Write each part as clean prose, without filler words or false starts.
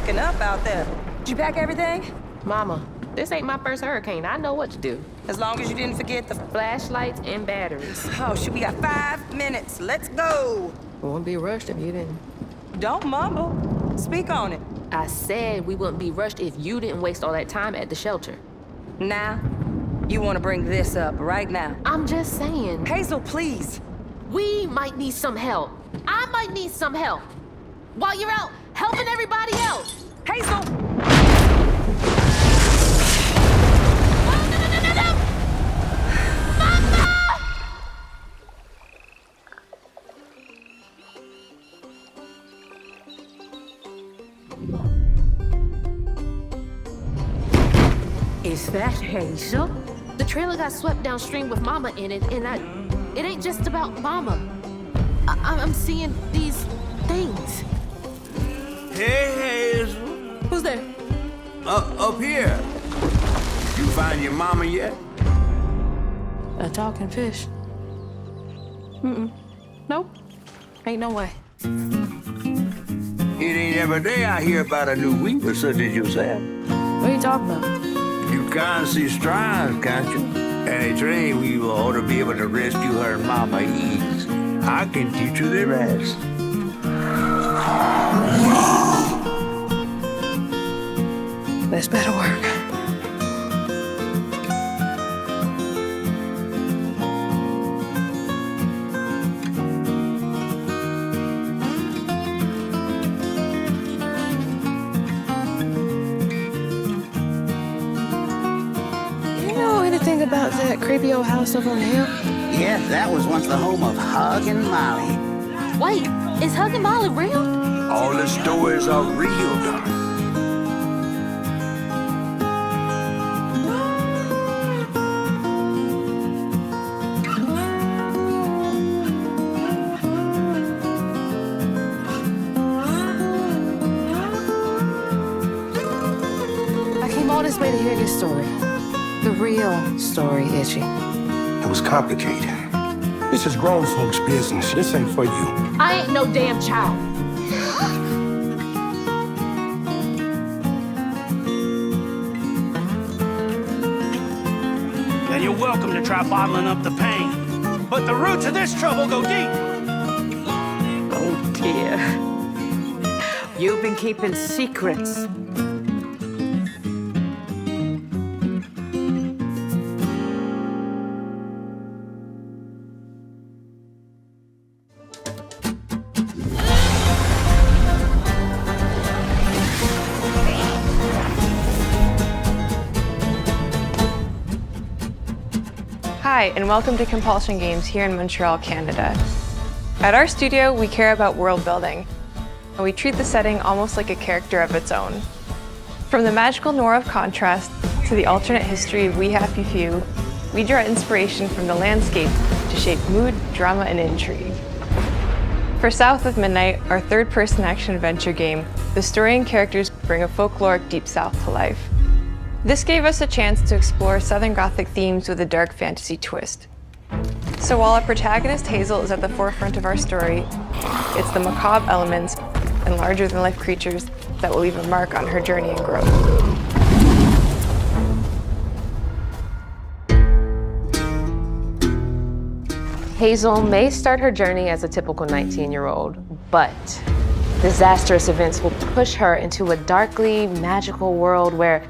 looking up out there. Did you pack everything? Mama, this ain't my first hurricane. I know what to do. As long as you didn't forget the... Flashlights and batteries. Oh, shoot, we got 5 minutes. Let's go. We wouldn't be rushed if you didn't. Don't mumble. Speak on it. I said we wouldn't be rushed if you didn't waste all that time at the shelter. Now, you want to bring this up right now. I'm just saying. Hazel, please. We might need some help. I might need some help. While you're out helping everybody else. Hazel! No! Mama! Is that Hazel? The trailer got swept downstream with Mama in it, and it ain't just about Mama. I'm seeing these things. Hey, Hazel. Who's there? Up here. You find your mama yet? A talking fish. Nope. Ain't no way. It ain't every day I hear about a new weaver such as yourself. What are you talking about? You can't see strides, can't you? And a trained weaver ought to be able to rescue her mama ease. I can teach you the rest. This better work. You know anything about that creepy old house up on the hill? Yes, that was once the home of Hug and Molly. Wait, is Hug and Molly real? All the stories are real, darling. I came all this way to hear this story. The real story, Itchy. It was complicated. This is grown folks' business. This ain't for you. I ain't no damn child. Then you're welcome to try bottling up the pain. But the roots of this trouble go deep. Oh, dear. You've been keeping secrets. Hi, and welcome to Compulsion Games here in Montreal, Canada. At our studio, we care about world building, and we treat the setting almost like a character of its own. From the magical noir of contrast to the alternate history of We Happy Few, we draw inspiration from the landscape to shape mood, drama, and intrigue. For South of Midnight, our third-person action-adventure game, the story and characters bring a folkloric Deep South to life. This gave us a chance to explore Southern Gothic themes with a dark fantasy twist. So while our protagonist Hazel is at the forefront of our story, it's the macabre elements and larger-than-life creatures that will leave a mark on her journey and growth. Hazel may start her journey as a typical 19-year-old, but disastrous events will push her into a darkly magical world where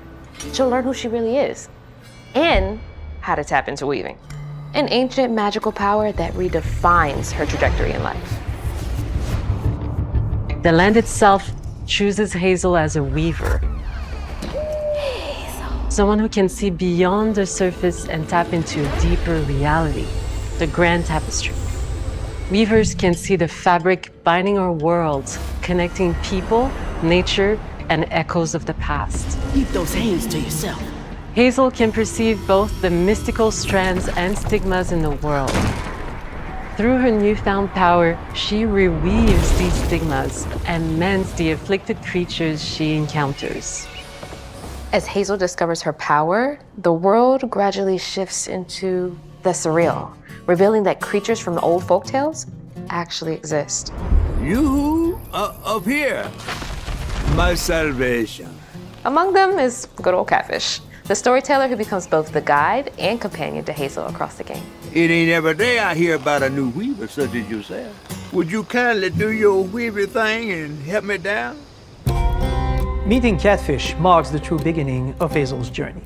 she'll learn who she really is and how to tap into weaving, an ancient magical power that redefines her trajectory in life. The land itself chooses Hazel as a weaver. Someone who can see beyond the surface and tap into a deeper reality, the grand tapestry. Weavers can see the fabric binding our worlds, connecting people, nature, and echoes of the past. Keep those hands to yourself. Hazel can perceive both the mystical strands and stigmas in the world. Through her newfound power, she reweaves these stigmas and mends the afflicted creatures she encounters. As Hazel discovers her power, the world gradually shifts into the surreal, revealing that creatures from the old folktales actually exist. You up here. my salvation. Among them is good old Catfish, the storyteller who becomes both the guide and companion to Hazel across the game. It ain't every day I hear about a new weaver such as yourself. Would you kindly do your weaver thing and help me down? Meeting Catfish marks the true beginning of Hazel's journey.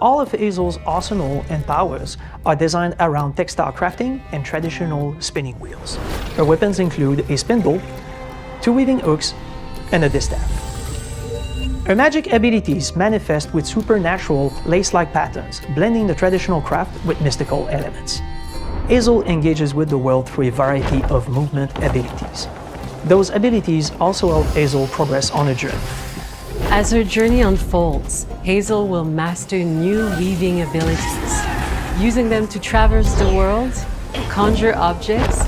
All of Hazel's arsenal and powers are designed around textile crafting and traditional spinning wheels. Her weapons include a spindle, 2 weaving hooks, and a distaff. Her magic abilities manifest with supernatural lace-like patterns, blending the traditional craft with mystical elements. Hazel engages with the world through a variety of movement abilities. Those abilities also help Hazel progress on her journey. As her journey unfolds, Hazel will master new weaving abilities, using them to traverse the world, conjure objects,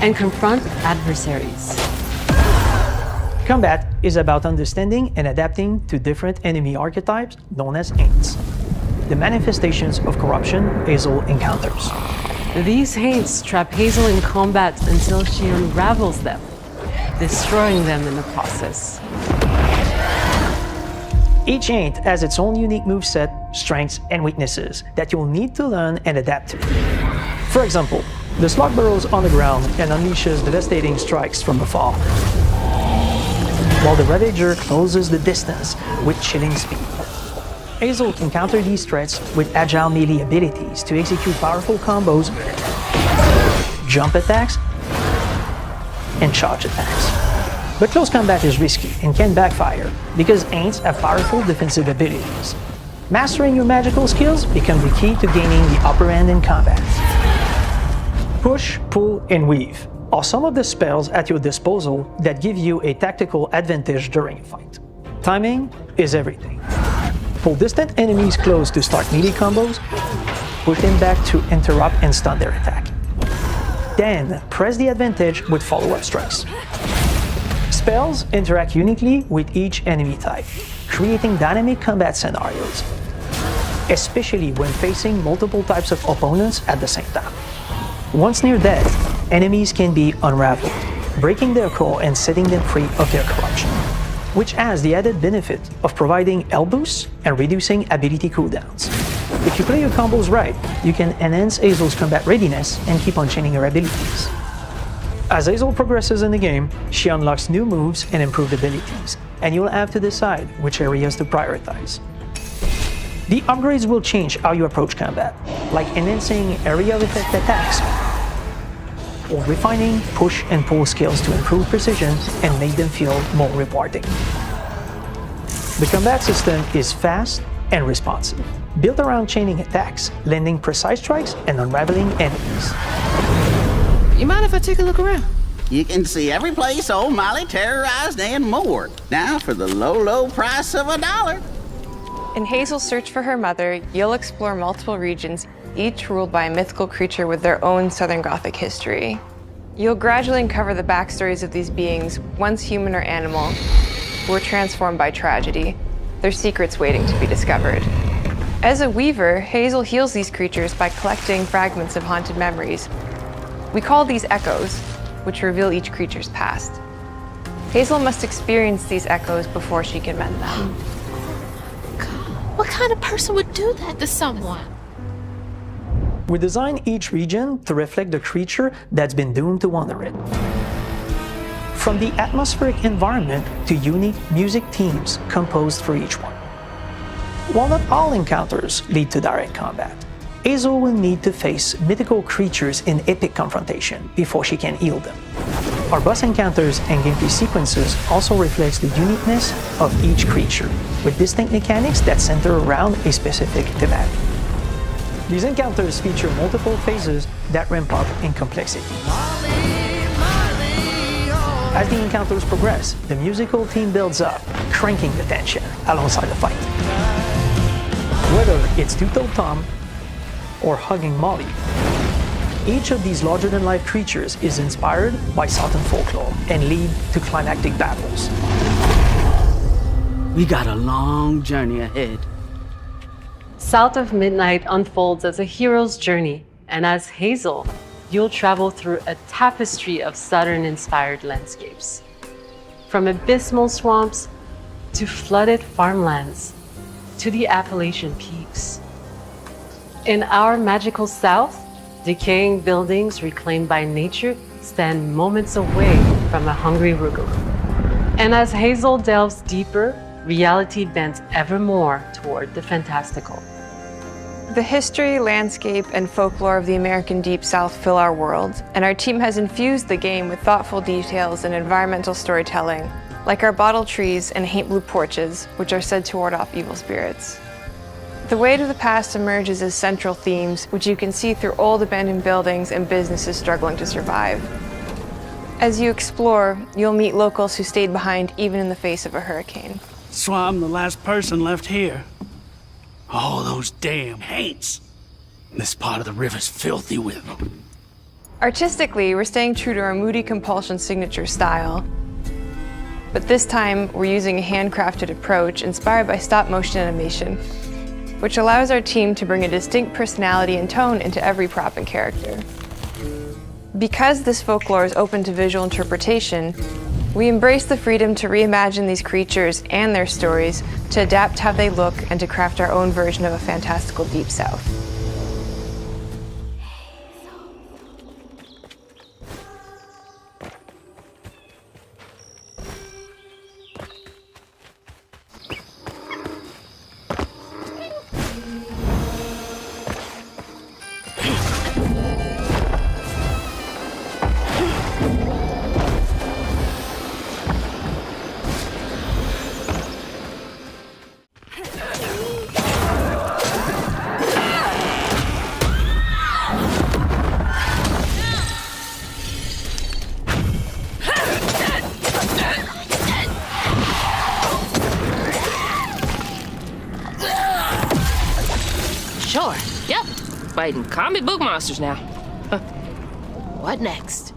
and confront adversaries. Combat is about understanding and adapting to different enemy archetypes known as Aints, the manifestations of corruption Hazel encounters. These haints trap Hazel in combat until she unravels them, destroying them in the process. Each Aint has its own unique moveset, strengths, and weaknesses that you'll need to learn and adapt to. For example, the slug burrows on the ground and unleashes devastating strikes from afar, while the Ravager closes the distance with chilling speed. Hazel can counter these threats with agile melee abilities to execute powerful combos, jump attacks, and charge attacks. But close combat is risky and can backfire because Aints have powerful defensive abilities. Mastering your magical skills becomes the key to gaining the upper hand in combat. Push, pull, and weave are some of the spells at your disposal that give you a tactical advantage during a fight. Timing is everything. Pull distant enemies close to start melee combos, push them back to interrupt and stun their attack. Then press the advantage with follow-up strikes. Spells interact uniquely with each enemy type, creating dynamic combat scenarios, especially when facing multiple types of opponents at the same time. Once near death, enemies can be unraveled, breaking their core and setting them free of their corruption, which has the added benefit of providing health boosts and reducing ability cooldowns. If you play your combos right, you can enhance Hazel's combat readiness and keep on chaining her abilities. As Hazel progresses in the game, she unlocks new moves and improved abilities, and you'll have to decide which areas to prioritize. The upgrades will change how you approach combat, like enhancing area of effect attacks, or refining push and pull skills to improve precision and make them feel more rewarding. The combat system is fast and responsive, built around chaining attacks, landing precise strikes, and unraveling enemies. You mind if I take a look around? You can see every place old Molly terrorized and more. Now for the low, low price of $1. In Hazel's search for her mother, you'll explore multiple regions, each ruled by a mythical creature with their own Southern Gothic history. You'll gradually uncover the backstories of these beings, once human or animal, who were transformed by tragedy, their secrets waiting to be discovered. As a weaver, Hazel heals these creatures by collecting fragments of haunted memories. We call these echoes, which reveal each creature's past. Hazel must experience these echoes before she can mend them. What kind of person would do that to someone? We design each region to reflect the creature that's been doomed to wander it. From the atmospheric environment to unique music themes composed for each one. While not all encounters lead to direct combat, Hazel will need to face mythical creatures in epic confrontation before she can heal them. Our boss encounters and gameplay sequences also reflects the uniqueness of each creature, with distinct mechanics that center around a specific thematic. These encounters feature multiple phases that ramp up in complexity. As the encounters progress, the musical theme builds up, cranking the tension alongside the fight. Whether it's Two-Toed Tom or hugging Molly, each of these larger-than-life creatures is inspired by Southern folklore and lead to climactic battles. We got a long journey ahead. South of Midnight unfolds as a hero's journey, and as Hazel, you'll travel through a tapestry of Southern-inspired landscapes. from abysmal swamps to flooded farmlands to the Appalachian peaks. In our magical South, decaying buildings reclaimed by nature stand moments away from a hungry Rugal. And as Hazel delves deeper, reality bends ever more toward the fantastical. The history, landscape, and folklore of the American Deep South fill our world, and our team has infused the game with thoughtful details and environmental storytelling, like our bottle trees and haint blue porches, which are said to ward off evil spirits. The way to the past emerges as central themes, which you can see through old abandoned buildings and businesses struggling to survive. As you explore, you'll meet locals who stayed behind even in the face of a hurricane. So I'm the last person left here. Oh, those damn haints. This part of the river's filthy with them. Artistically, we're staying true to our moody Compulsion signature style. But this time, we're using a handcrafted approach inspired by stop-motion animation, which allows our team to bring a distinct personality and tone into every prop and character. Because this folklore is open to visual interpretation, we embrace the freedom to reimagine these creatures and their stories, to adapt how they look, and to craft our own version of a fantastical Deep South. Sure, yep. Fighting comic book monsters now. What next?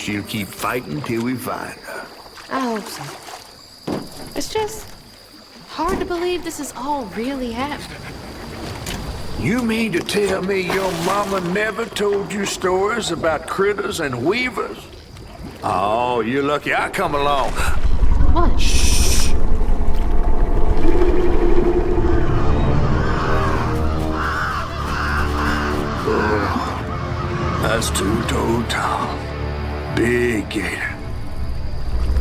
she'll keep fighting till we find her. I hope so. It's just hard to believe this is all really happening. You mean to tell me your mama never told you stories about critters and weavers? Oh, you're lucky I come along. What? Shh. Oh, that's two-toed Tom. Big gator.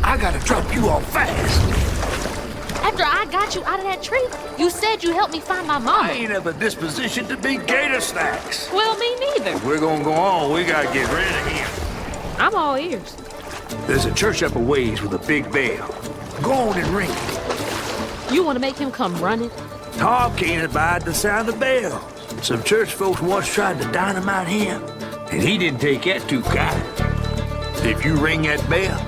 I gotta drop you off fast. After I got you out of that tree, you said you helped me find my mama. I ain't of a disposition to be gator snacks. Well, me neither. If we're gonna go on, we gotta get rid of him. I'm all ears. There's a church up a ways with a big bell. Go on and ring it. You want to make him come running? Tom can't abide the sound of the bell. Some church folks once tried to dynamite him, and he didn't take that too kind. If you ring that bell,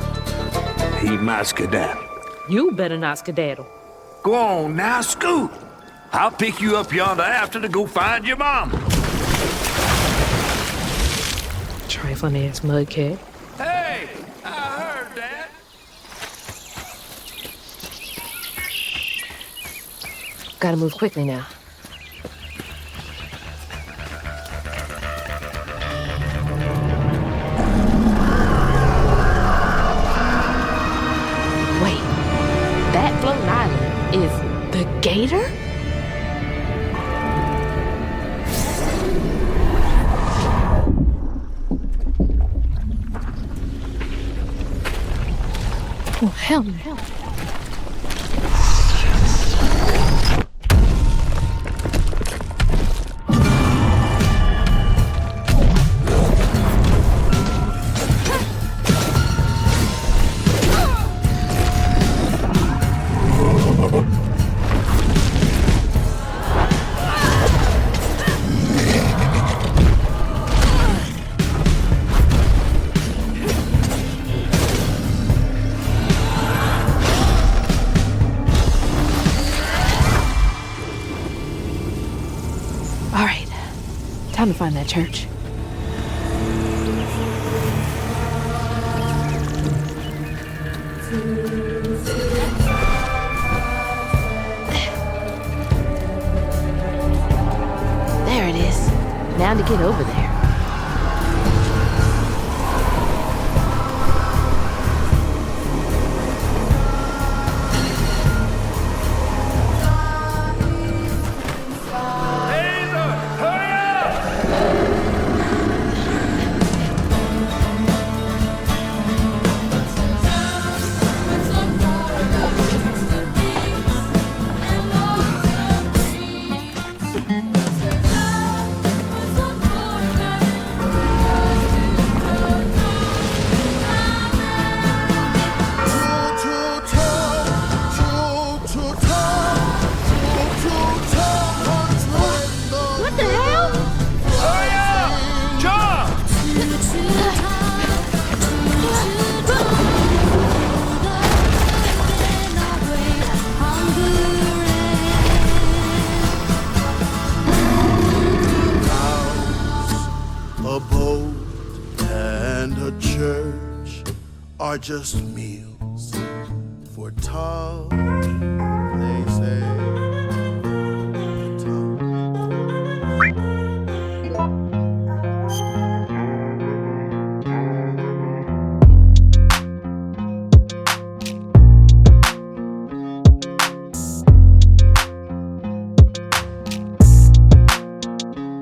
he might skedaddle. You better not skedaddle. Go on now, scoot. I'll pick you up yonder after to go find your mom. Trifling ass mudcat. Hey, I heard that. Gotta move quickly now. Wait, that floating island is the gator? Oh, hell no. All right, time to find that church. There it is. Now to get over there. What the hell? Hurry up! Jump! A boat and a church are just meals for Tom.